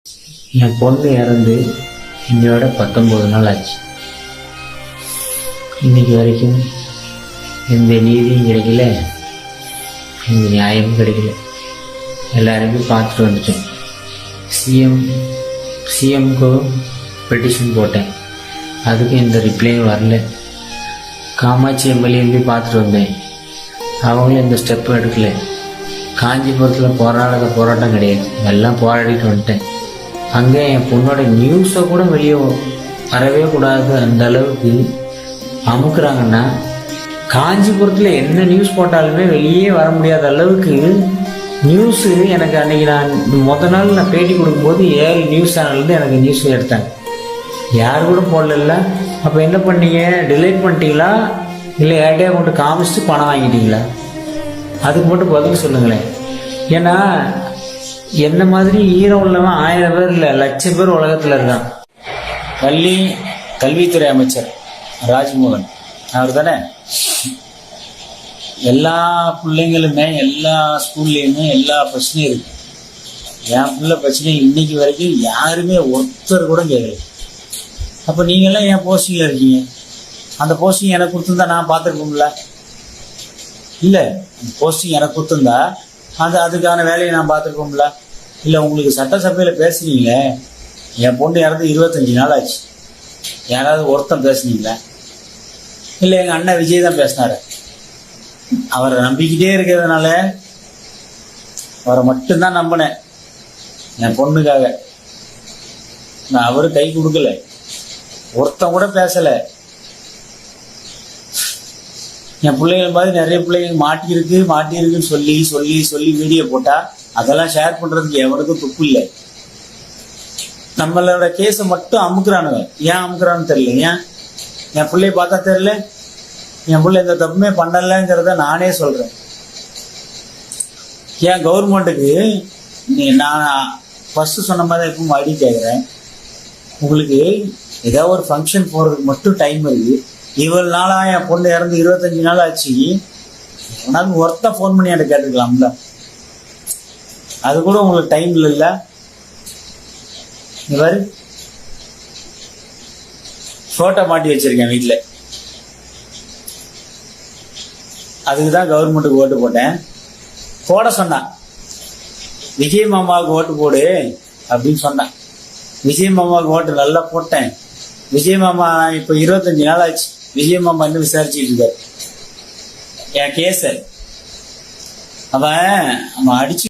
என் பொண்ணு இறந்து இன்னையோட 19 நாள் ஆச்சு. இன்னைக்கு வரைக்கும் எந்த நீதியும் கிடைக்கல, எந்த நியாயமும் கிடைக்கல. எல்லாருமே பார்த்துட்டு வந்துட்டேன். சிஎம்க்கு பெட்டிஷன் போட்டேன், அதுக்கு எந்த ரிப்ளையும் வரல. காமாட்சி எம்எல்ஏ போய் பார்த்துட்டு வந்தேன், அவங்களும் எந்த ஸ்டெப்பும் எடுக்கல. காஞ்சிபுரத்தில் போராட்டம் கிடையாது, எல்லாம் போராடிட்டு வந்துட்டேன். அங்கே என் பொண்ணோட நியூஸை கூட வெளியே வரவே கூடாது, அந்த அளவுக்கு அமுக்குறாங்கன்னா, காஞ்சிபுரத்தில் என்ன நியூஸ் போட்டாலுமே வெளியே வர முடியாத அளவுக்கு நியூஸு. எனக்கு அன்றைக்கி நான் நாள் நான் பேட்டி கொடுக்கும்போது 7 நியூஸ் சேனல்லேருந்து எனக்கு நியூஸ் எடுத்தாங்க. யார் கூட போடல. அப்போ என்ன பண்ணீங்க? டிலைட் பண்ணிட்டீங்களா, இல்லை யார்கிட்டயா கொண்டு காமிச்சிட்டு பணம் வாங்கிட்டீங்களா? அதுக்கு மட்டும் பதில் சொல்லுங்களேன். ஏன்னா என்ன மாதிரி ஈரம் உள்ளவன் 1000 பேர் இல்லை, 1,00,000 பேர் உலகத்தில் இருக்கான். கல்வித்துறை அமைச்சர் ராஜ்மோகன் அவர் தானே. எல்லா பிள்ளைங்களுமே எல்லா ஸ்கூல்லையுமே எல்லா பிரச்சனையும் இருக்கு. என் பிள்ளை பிரச்சனை இன்னைக்கு வரைக்கும் யாருமே ஒருத்தர் கூட கேட்கல. அப்போ நீங்கள்லாம் என் போஸ்டிங்கில் இருக்கீங்க, அந்த போஸ்டிங் எனக்கு கொடுத்துருந்தா நான் பார்த்துருப்போம்ல? இல்லை, அந்த போஸ்டிங் எனக்கு கொடுத்துருந்தா அதுக்கான வேலையை நான் பார்த்துருப்போம்ல? இல்லை, உங்களுக்கு சட்டசபையில் பேசுனீங்களே, என் பொண்ணு இறந்து 25 நாள் ஆச்சு, யாராவது ஒருத்தன் பேசுனீங்களா? இல்லை, எங்கள் அண்ணன் விஜய் தான் பேசினாரு. அவரை நம்பிக்கிட்டே இருக்கிறதுனால அவரை மட்டும்தான் நம்பினேன் என் பொண்ணுக்காக. நான் அவரு கை கொடுக்கல, ஒருத்தன் கூட பேசலை. என் பிள்ளைகள் மாதிரி நிறைய பிள்ளைங்க மாட்டியிருக்குன்னு சொல்லி சொல்லி சொல்லி வீடியோ போட்டா அதெல்லாம் ஷேர் பண்றதுக்கு எவனுக்கும் துப்பு இல்லை. நம்மளோட கேஸை மட்டும் அமுக்குறானுங்க. ஏன் அமுக்குறான்னு தெரியல. ஏன் என் பிள்ளைய பார்த்தா தெரியல? என் பிள்ளை எந்த தப்புமே பண்ணலங்கிறத நானே சொல்றேன். ஏன் கவர்மெண்ட்டுக்கு நான் ஃபர்ஸ்ட் சொன்ன மாதிரி எப்பவும் அடி கேட்குறேன், உங்களுக்கு ஏதாவது ஒரு ஃபங்க்ஷன் போறதுக்கு மட்டும் டைம் இருக்கு. இவ்வளவு நாளா என் பொண்ணு இறந்து 25 நாள் ஆச்சு, உனக்கு ஒருத்தன் ஃபோன் பண்ணி என்கிட்ட கேட்டுக்கலாம்ல? அது கூட உங்களுக்கு டைம் இல்லைல்ல? இவர் போட்டோ மாட்டி வச்சிருக்கேன் வீட்டில். அதுக்குதான் கவர்மெண்ட்டுக்கு ஓட்டு போட்டேன். போட சொன்னான், விஜய் மாமாவுக்கு ஓட்டு போடு அப்படின்னு சொன்னான். விஜய் மாமாவுக்கு ஓட்டு நல்லா போட்டேன். விஜய் மாமா இப்போ 25 நாள் ஆச்சு, விஜய் மாமா இன்னும் விசாரிச்சுட்டு இருக்காரு என் கேஸ. அவன் அடிச்சு